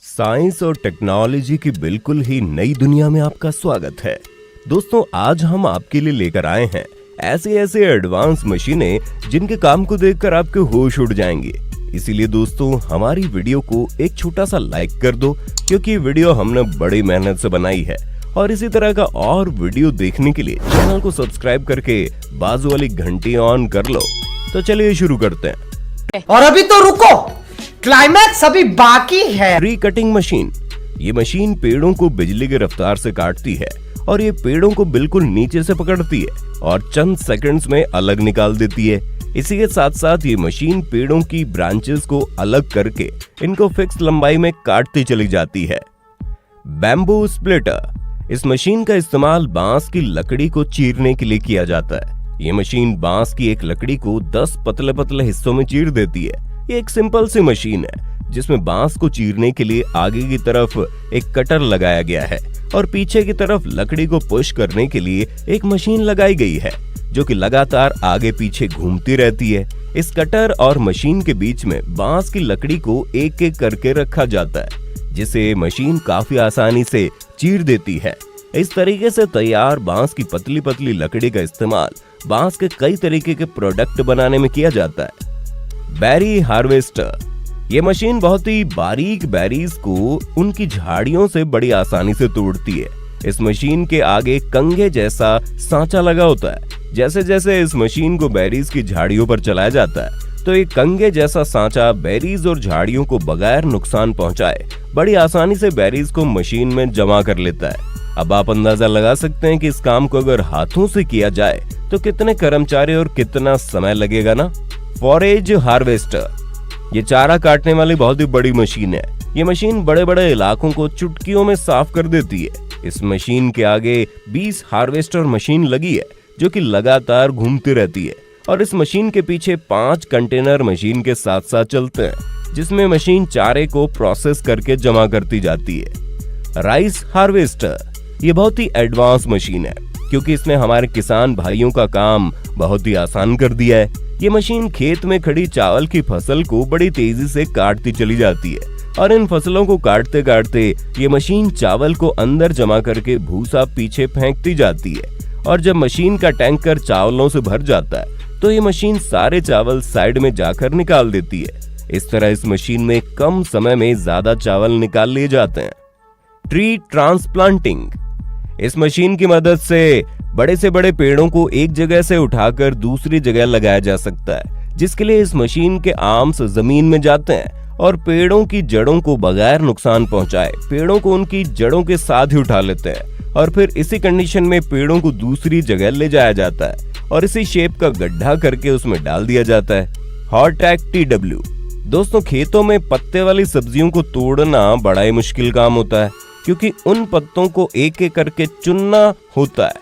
Science और technology की बिल्कुल ही नई दुनिया में आपका स्वागत है। दोस्तों, आज हम आपके लिए लेकर आए हैं ऐसे ऐसे एडवांस मशीनें जिनके काम को देखकर आपके होश उड़ जाएंगे। इसीलिए दोस्तों, हमारी वीडियो को एक छोटा सा लाइक कर दो, क्योंकि वीडियो हमने बड़ी मेहनत से बनाई है। और इसी तरह का और वीडियो देखने के लिए चैनल को सब्सक्राइब करके बाजू वाली घंटी ऑन कर लो। तो चलिए शुरू करते हैं। और अभी तो रुको, क्लाइमैक्स अभी बाकी है। Tree cutting machine. ये मशीन पेड़ों को बिजली की रफ्तार से काटती है और ये पेड़ों को बिल्कुल नीचे से पकड़ती है और चंद सेकंड्स में अलग निकाल देती है। इसी के साथ साथ ये मशीन पेड़ों की ब्रांचेस को अलग करके इनको फिक्स लंबाई में काटती चली जाती है। Bamboo splitter. इस मशीन का इस्तेमाल बांस की लकड़ी को चीरने के लिए किया जाता है। ये मशीन बांस की एक लकड़ी को 10 पतले पतले हिस्सों में चीर देती है। ये एक सिंपल सी मशीन है जिसमें बांस को चीरने के लिए आगे की तरफ एक कटर लगाया गया है और पीछे की तरफ लकड़ी को पुश करने के लिए एक मशीन लगाई गई है जो कि लगातार आगे पीछे घूमती रहती है। इस कटर और मशीन के बीच में बांस की लकड़ी को एक एक करके रखा जाता है, जिसे मशीन काफी आसानी से चीर देती है। इस तरीके से तैयार बांस की पतली पतली लकड़ी का इस्तेमाल बांस के कई तरीके के प्रोडक्ट बनाने में किया जाता है। Berry harvester. ये मशीन बहुत ही बारीक बेरीज को उनकी झाड़ियों से बड़ी आसानी से तोड़ती है। इस मशीन के आगे कंघे जैसा सांचा लगा होता है। जैसे जैसे इस मशीन को बेरीज की झाड़ियों पर चलाया जाता है तो एक कंघे जैसा सांचा बेरीज और झाड़ियों को बगैर नुकसान पहुंचाए बड़ी आसानी से बेरीज को मशीन में जमा कर लेता है। अब आप अंदाजा लगा सकते हैं कि इस काम को अगर हाथों से किया जाए तो कितने कर्मचारी और कितना समय लगेगा ना। Forage harvester. ये चारा काटने वाली बहुत ही बड़ी मशीन है। ये मशीन बड़े बड़े इलाकों को चुटकियों में साफ कर देती है। इस मशीन के आगे 20 हार्वेस्टर मशीन लगी है जो कि लगातार घूमती रहती है और इस मशीन के पीछे 5 कंटेनर मशीन के साथ साथ चलते हैं, जिसमें मशीन चारे को प्रोसेस करके जमा करती जाती है। Rice harvester. ये बहुत ही एडवांस मशीन है क्योंकि इसने हमारे किसान भाइयों का काम बहुत ही आसान कर दिया है। ये मशीन खेत में खड़ी चावल की फसल को बड़ी तेजी से काटती चली जाती है और इन फसलों को काटते काटते ये मशीन चावल को अंदर जमा करके भूसा पीछे फेंकती जाती है। और जब मशीन का टैंकर चावलों से भर जाता है तो ये मशीन सारे चावल साइड में जाकर निकाल देती है। इस तरह इस मशीन में कम समय में ज्यादा चावल निकाल लिए जाते हैं। Tree transplanting. इस मशीन की मदद से बड़े से बड़े पेड़ों को एक जगह से उठाकर दूसरी जगह लगाया जा सकता है, जिसके लिए इस मशीन के आर्म्स जमीन में जाते हैं और पेड़ों की जड़ों को बगैर नुकसान पहुंचाए पेड़ों को उनकी जड़ों के साथ ही उठा लेते हैं और फिर इसी कंडीशन में पेड़ों को दूसरी जगह ले जाया जाता है और इसी शेप का गड्ढा करके उसमें डाल दिया जाता है। हॉर्टेक TW। दोस्तों, खेतों में पत्ते वाली सब्जियों को तोड़ना बड़ा ही मुश्किल काम होता है क्योंकि उन पत्तों को एक एक करके चुनना होता है,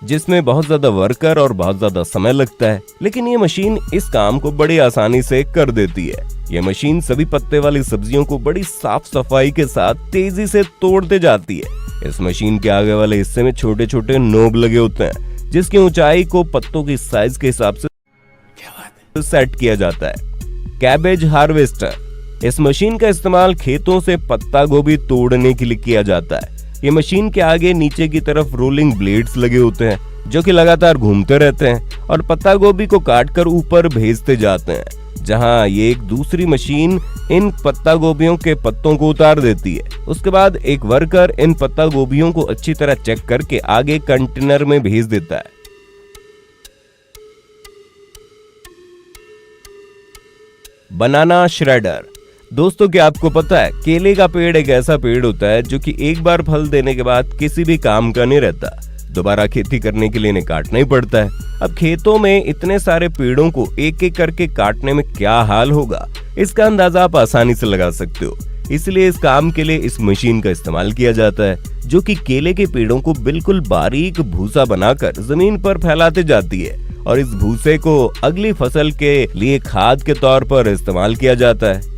जिसमें बहुत ज्यादा वर्कर और बहुत ज्यादा समय लगता है। लेकिन ये मशीन इस काम को बड़ी आसानी से कर देती है। ये मशीन सभी पत्ते वाली सब्जियों को बड़ी साफ सफाई के साथ तेजी से तोड़ते जाती है। इस मशीन के आगे वाले हिस्से में छोटे छोटे नोब लगे होते हैं, जिसकी ऊंचाई को पत्तों की साइज के हिसाब से सेट किया जाता है। Cabbage harvester. इस मशीन का इस्तेमाल खेतों से पत्ता गोभी तोड़ने के लिए किया जाता है। ये मशीन के आगे नीचे की तरफ रोलिंग ब्लेड्स लगे होते हैं जो कि लगातार घूमते रहते हैं और पत्ता गोभी को काटकर ऊपर भेजते जाते हैं, जहां ये एक दूसरी मशीन इन पत्ता गोभियों के पत्तों को उतार देती है। उसके बाद एक वर्कर इन पत्ता गोभियों को अच्छी तरह चेक करके आगे कंटेनर में भेज देता है। बनाना श्रेडर। दोस्तों, क्या आपको पता है केले का पेड़ एक ऐसा पेड़ होता है जो कि एक बार फल देने के बाद किसी भी काम का नहीं रहता, दोबारा खेती करने के लिए इन्हें काटना ही पड़ता है। अब खेतों में इतने सारे पेड़ों को एक एक करके काटने में क्या हाल होगा, इसका अंदाजा आप आसानी से लगा सकते हो। इसलिए इस काम के लिए इस मशीन का इस्तेमाल किया जाता है जो कि केले के पेड़ों को बिल्कुल बारीक भूसा बनाकर जमीन पर फैलाते जाती है और इस भूसे को अगली फसल के लिए खाद के तौर पर इस्तेमाल किया जाता है।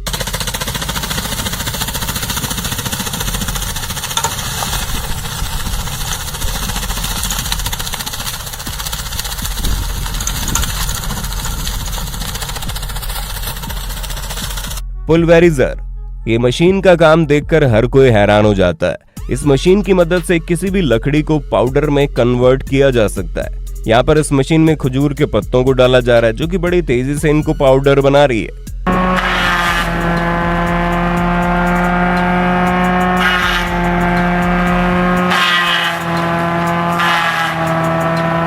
पुलवेराइजर। ये मशीन का काम देखकर हर कोई हैरान हो जाता है। इस मशीन की मदद से किसी भी लकड़ी को पाउडर में कन्वर्ट किया जा सकता है। यहाँ पर इस मशीन में खजूर के पत्तों को डाला जा रहा है, जो कि बड़ी तेजी से इनको पाउडर बना रही है।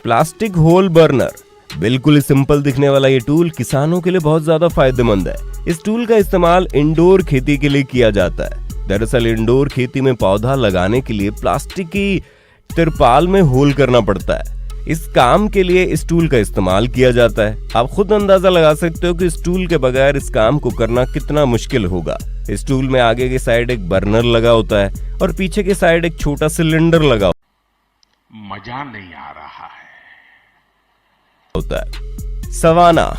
प्लास्टिक होल बर्नर, बिल्कुल ही सिंपल दिखने वाला ये टूल किसानों के लिए बहुत ज्यादा फायदेमंद है। इस टूल का इस्तेमाल इंडोर खेती के लिए किया जाता है। दरअसल इंडोर खेती में पौधा लगाने के लिए प्लास्टिक की तिरपाल में होल करना पड़ता है। इस काम के लिए इस टूल का इस्तेमाल किया जाता है। आप खुद अंदाजा लगा सकते हो कि इस टूल के बगैर इस काम को करना कितना मुश्किल होगा। इस टूल में आगे की साइड एक बर्नर लगा होता है और पीछे की साइड एक छोटा सिलेंडर लगा मजा नहीं आ रहा होता है। सवाना,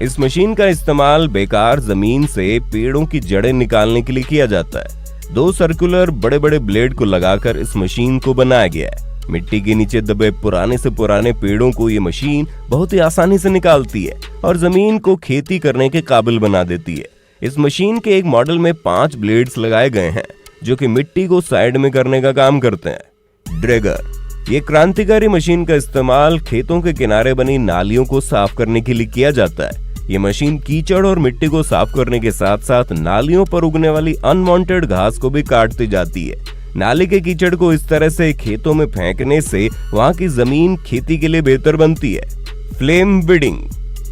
इस मशीन का इस्तेमाल बेकार जमीन से पेड़ों की जड़ें निकालने के लिए किया जाता है। 2 सर्कुलर बड़े बड़े ब्लेड को लगाकर इस मशीन को बनाया गया है। मिट्टी के नीचे दबे पुराने से पुराने पेड़ों को ये मशीन बहुत ही आसानी से निकालती है और जमीन को खेती करने के काबिल बना देती है। इस मशीन के एक मॉडल में 5 ब्लेड्स लगाए गए हैं, जो कि मिट्टी को साइड में करने का काम करते हैं। ड्रैगर, ये क्रांतिकारी मशीन का इस्तेमाल खेतों के किनारे बनी नालियों को साफ करने के लिए किया जाता है। ये मशीन कीचड़ और मिट्टी को साफ करने के साथ साथ नालियों पर उगने वाली अनवांटेड घास को भी काटती जाती है। नाली के कीचड़ को इस तरह से खेतों में फेंकने से वहां की जमीन खेती के लिए बेहतर बनती है। फ्लेम बीडिंग,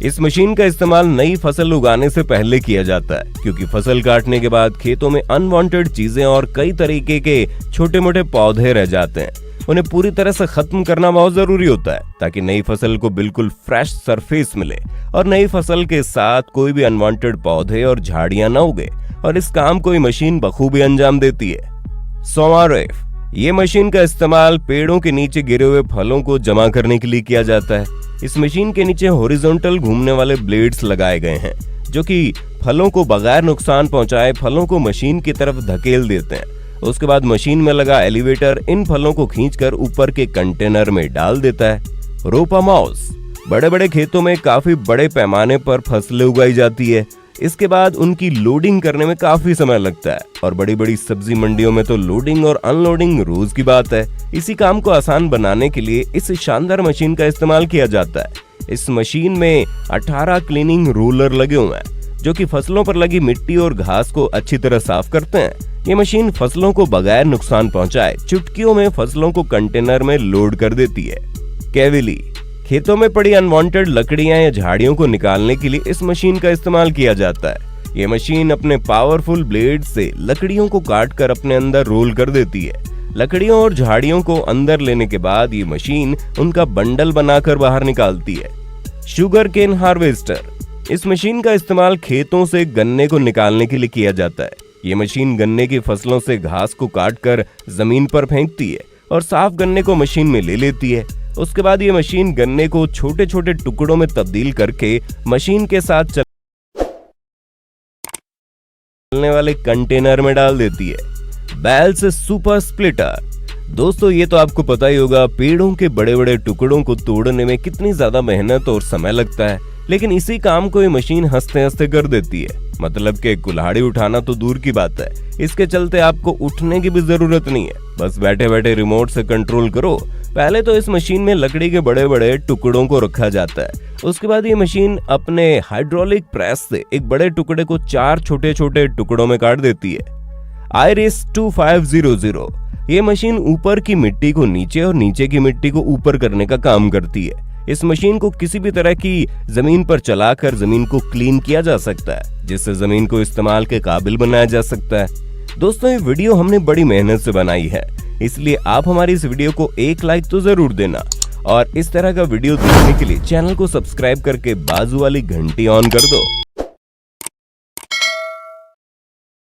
इस मशीन का इस्तेमाल नई फसल उगाने से पहले किया जाता है, क्योंकि फसल काटने के बाद खेतों में अनवांटेड चीजें और कई तरीके के छोटे मोटे पौधे रह जाते हैं। उन्हें पूरी तरह से खत्म करना बहुत जरूरी होता है, ताकि नई फसल को बिल्कुल फ्रेश सरफेस मिले और नई फसल के साथ कोई भी अनवांटेड पौधे और झाड़ियां न उगे, और इस काम को ये मशीन बखूबी अंजाम देती है। सोमारेफ, ये मशीन का इस्तेमाल पेड़ों के नीचे गिरे हुए फलों को जमा करने के लिए किया जाता है। इस मशीन के नीचे हॉरिजॉन्टल घूमने वाले ब्लेड्स लगाए गए हैं, जो कि फलों को बगैर नुकसान पहुंचाए फलों को मशीन की तरफ धकेल देते हैं। उसके बाद मशीन में लगा एलिवेटर इन फलों को खींचकर ऊपर के कंटेनर में डाल देता है। रोपा माउस, बड़े बड़े खेतों में काफी बड़े पैमाने पर फसलें उगाई जाती है। इसके बाद उनकी लोडिंग करने में काफी समय लगता है, और बड़ी बड़ी सब्जी मंडियों में तो लोडिंग और अनलोडिंग रोज की बात है। इसी काम को आसान बनाने के लिए इस शानदार मशीन का इस्तेमाल किया जाता है। इस मशीन में 18 क्लीनिंग रोलर लगे हुए हैं, जो कि फसलों पर लगी मिट्टी और घास को अच्छी तरह साफ करते हैं। ये मशीन फसलों को बगैर नुकसान पहुंचाए चुटकियों में फसलों को कंटेनर में लोड कर देती है। कैविली, खेतों में पड़ी अनवांटेड लकड़ियां या झाड़ियों को निकालने के लिए इस मशीन का इस्तेमाल किया जाता है। ये मशीन अपने पावरफुल ब्लेड से लकड़ियों को काटकर अपने अंदर रोल कर देती है। लकड़ियों और झाड़ियों को अंदर लेने के बाद ये मशीन उनका बंडल बनाकर बाहर निकालती है। शुगर केन हार्वेस्टर, इस मशीन का इस्तेमाल खेतों से गन्ने को निकालने के लिए किया जाता है। ये मशीन गन्ने की फसलों से घास को काटकर जमीन पर फेंकती है और साफ गन्ने को मशीन में ले लेती है। उसके बाद ये मशीन गन्ने को छोटे छोटे टुकड़ों में तब्दील करके मशीन के साथ चलने वाले कंटेनर में डाल देती है। बेल्स सुपर स्प्लिटर, दोस्तों ये तो आपको पता ही होगा, पेड़ों के बड़े बड़े टुकड़ों को तोड़ने में कितनी ज्यादा मेहनत और समय लगता है, लेकिन इसी काम को ये मशीन हंसते हंसते कर देती है। मतलब कि कुल्हाड़ी उठाना तो दूर की बात है, इसके चलते आपको उठने की भी जरूरत नहीं है, बस बैठे बैठे रिमोट से कंट्रोल करो। पहले तो इस मशीन में लकड़ी के बड़े बड़े टुकड़ों को रखा जाता है। उसके बाद ये मशीन अपने हाइड्रोलिक प्रेस से एक बड़े टुकड़े को 4 छोटे छोटे टुकड़ों में काट देती है। आयरिस 2500, ये मशीन ऊपर की मिट्टी को नीचे और नीचे की मिट्टी को ऊपर करने का काम करती है। इस मशीन को किसी भी तरह की जमीन पर चलाकर जमीन को क्लीन किया जा सकता है, जिससे जमीन को इस्तेमाल के काबिल बनाया जा सकता है। दोस्तों ये वीडियो हमने बड़ी मेहनत से बनाई है, इसलिए आप हमारी इस वीडियो को एक लाइक तो जरूर देना, और इस तरह का वीडियो देखने के लिए चैनल को सब्सक्राइब करके बाजू वाली घंटी ऑन कर दो।